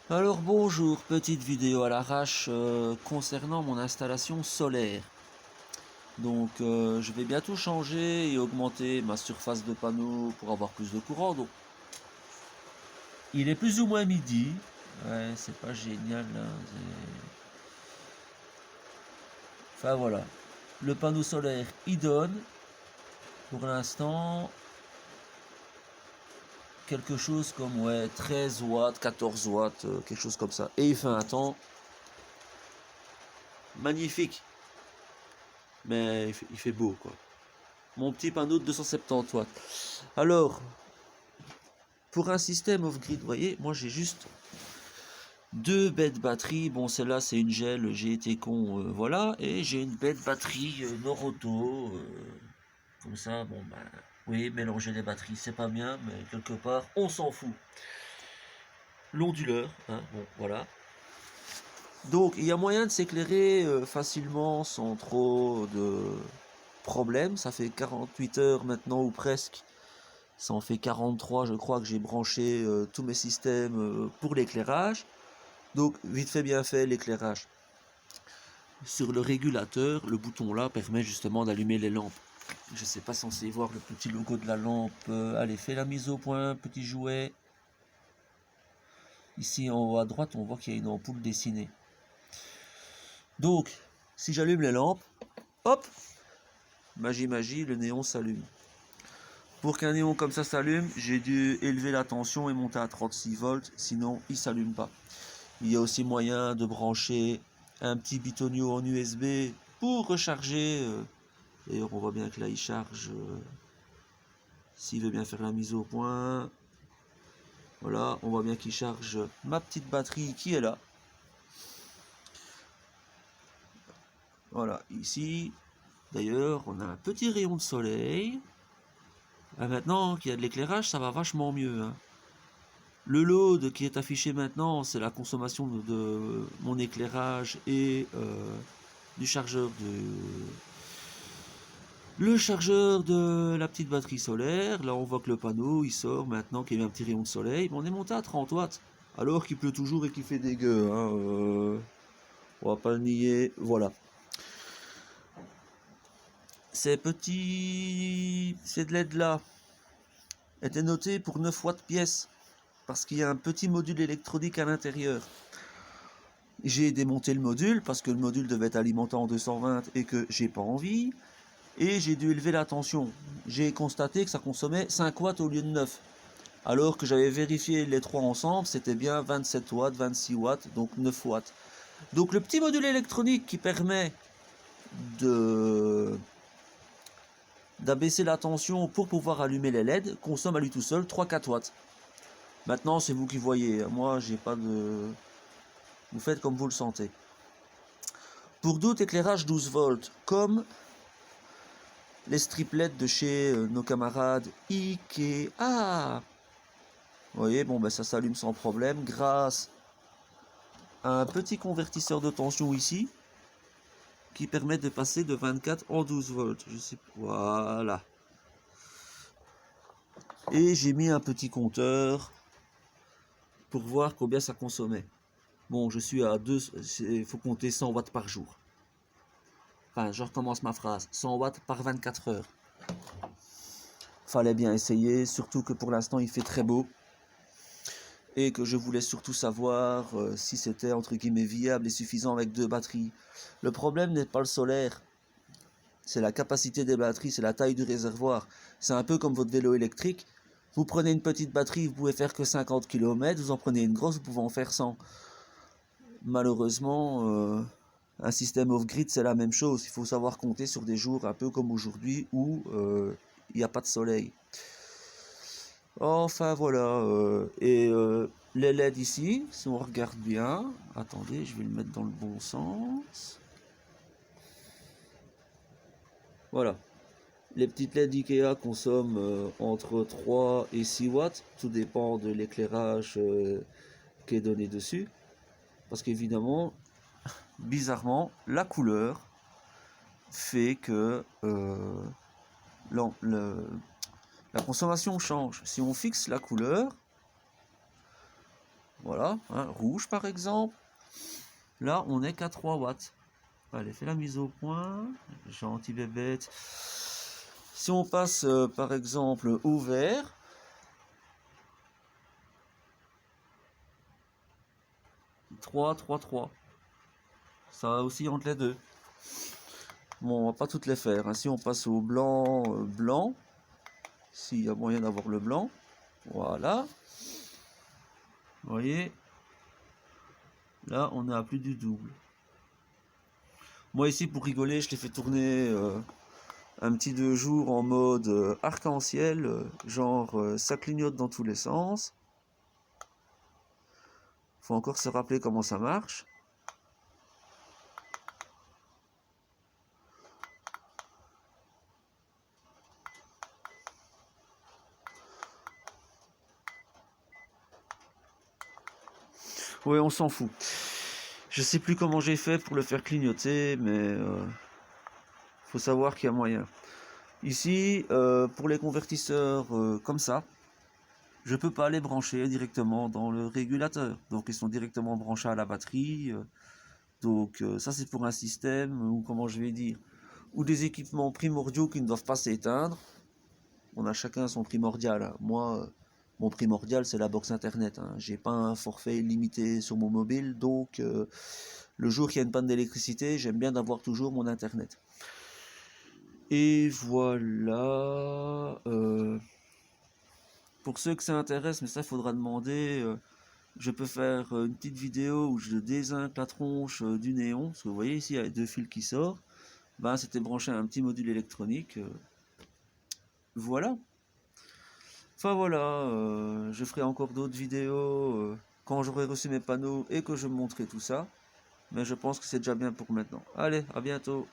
Alors bonjour, petite vidéo à l'arrache concernant mon installation solaire. Donc je vais bientôt changer et augmenter ma surface de panneau pour avoir plus de courant. Donc il est plus ou moins midi. Ouais, c'est pas génial hein, enfin voilà. Le panneau solaire il donne pour l'instant quelque chose comme ouais 13 watts, 14 watts, quelque chose comme ça. Et il fait un temps magnifique. Mais il fait beau quoi. Mon petit panneau de 270 watts. Alors, pour un système off-grid, vous voyez, moi j'ai juste deux bêtes batteries. Bon, celle-là c'est une gel, j'ai été con, voilà. Et j'ai une bête batterie Noroto. Comme ça, bon ben, oui, mélanger les batteries c'est pas bien, mais quelque part on s'en fout. L'onduleur, hein, bon, voilà. Donc il y a moyen de s'éclairer facilement sans trop de problèmes. Ça fait 48 heures maintenant ou presque. Ça en fait 43, je crois que j'ai branché tous mes systèmes pour l'éclairage. Donc vite fait bien fait l'éclairage. Sur le régulateur, le bouton là permet justement d'allumer les lampes. Je ne sais pas censé voir le petit logo de la lampe. Allez, fais la mise au point, petit jouet. Ici en haut à droite, on voit qu'il y a une ampoule dessinée. Donc, si j'allume les lampes, hop, magie magie, le néon s'allume. Pour qu'un néon comme ça s'allume, j'ai dû élever la tension et monter à 36 volts, sinon il s'allume pas. Il y a aussi moyen de brancher un petit bitonio en USB pour recharger. D'ailleurs, on voit bien que là, il charge. S'il veut bien faire la mise au point. Voilà, on voit bien qu'il charge ma petite batterie qui est là. Voilà, ici. D'ailleurs, on a un petit rayon de soleil. Ah, maintenant qu'il y a de l'éclairage, ça va vachement mieux. Hein. Le load qui est affiché maintenant, c'est la consommation de mon éclairage et du chargeur le chargeur de la petite batterie solaire. Là on voit que le panneau il sort maintenant qu'il y a un petit rayon de soleil. On est monté à 30 watts alors qu'il pleut toujours et qu'il fait des gueux. Hein, on va pas le nier. Voilà. Ces LED là étaient notés pour 9 watts pièce parce qu'il y a un petit module électronique à l'intérieur. J'ai démonté le module parce que le module devait être alimenté en 220 et que j'ai pas envie. Et j'ai dû élever la tension. J'ai constaté que ça consommait 5 watts au lieu de 9. Alors que j'avais vérifié les trois ensemble, c'était bien 27 watts, 26 watts, donc 9 watts. Donc le petit module électronique qui permet d'abaisser la tension pour pouvoir allumer les LED consomme à lui tout seul 3-4 watts. Maintenant c'est vous qui voyez, moi j'ai pas de... Vous faites comme vous le sentez. Pour d'autres éclairages 12 volts, comme les striplets de chez nos camarades Ikea. Vous voyez, bon ben ça s'allume sans problème grâce à un petit convertisseur de tension ici qui permet de passer de 24 en 12 volts. Je sais, voilà. Et j'ai mis un petit compteur pour voir combien ça consommait. Bon, je suis à 2, il faut compter 100 watts par jour. Enfin, je recommence ma phrase. 100 watts par 24 heures. Fallait bien essayer, surtout que pour l'instant il fait très beau. Et que je voulais surtout savoir si c'était entre guillemets viable et suffisant avec deux batteries. Le problème n'est pas le solaire, c'est la capacité des batteries, c'est la taille du réservoir. C'est un peu comme votre vélo électrique. Vous prenez une petite batterie, vous pouvez faire que 50 km, vous en prenez une grosse, vous pouvez en faire 100. Malheureusement, un système off-grid, c'est la même chose. Il faut savoir compter sur des jours un peu comme aujourd'hui où il n'y a pas de soleil. Enfin voilà, les LED ici, si on regarde bien, attendez, je vais le mettre dans le bon sens. Voilà, les petites LED Ikea consomment entre 3 et 6 watts, tout dépend de l'éclairage qui est donné dessus. Parce qu'évidemment, bizarrement, la couleur fait que la consommation change. Si on fixe la couleur, Voilà, hein, rouge par exemple. Là, on n'est qu'à 3 watts. Allez, fais la mise au point. Gentil bébête. Si on passe par exemple au vert, trois, 3. Ça oscille entre les deux. Bon, on va pas toutes les faire, hein. Si on passe au blanc, blanc, s'il y a moyen d'avoir le blanc, voilà. Vous voyez, là, on est à plus du double. Moi ici, pour rigoler, je l'ai fait tourner un petit 2 jours en mode arc-en-ciel, genre ça clignote dans tous les sens. Faut encore se rappeler comment ça marche. Ouais, on s'en fout. Je sais plus comment j'ai fait pour le faire clignoter, mais faut savoir qu'il y a moyen. Ici, pour les convertisseurs comme ça, je peux pas les brancher directement dans le régulateur. Donc ils sont directement branchés à la batterie. Donc ça c'est pour un système, ou comment je vais dire, ou des équipements primordiaux qui ne doivent pas s'éteindre. On a chacun son primordial, hein. Moi, mon primordial c'est la box internet, hein. J'ai pas un forfait illimité sur mon mobile, donc le jour qu'il y a une panne d'électricité, j'aime bien d'avoir toujours mon internet. Et voilà. Pour ceux que ça intéresse, mais ça il faudra demander, je peux faire une petite vidéo où je dézinque la tronche du néon, parce que vous voyez ici il y a 2 fils qui sortent. Ben, c'était branché à un petit module électronique. Voilà. Enfin voilà, je ferai encore d'autres vidéos quand j'aurai reçu mes panneaux et que je montrerai tout ça. Mais je pense que c'est déjà bien pour maintenant. Allez, à bientôt.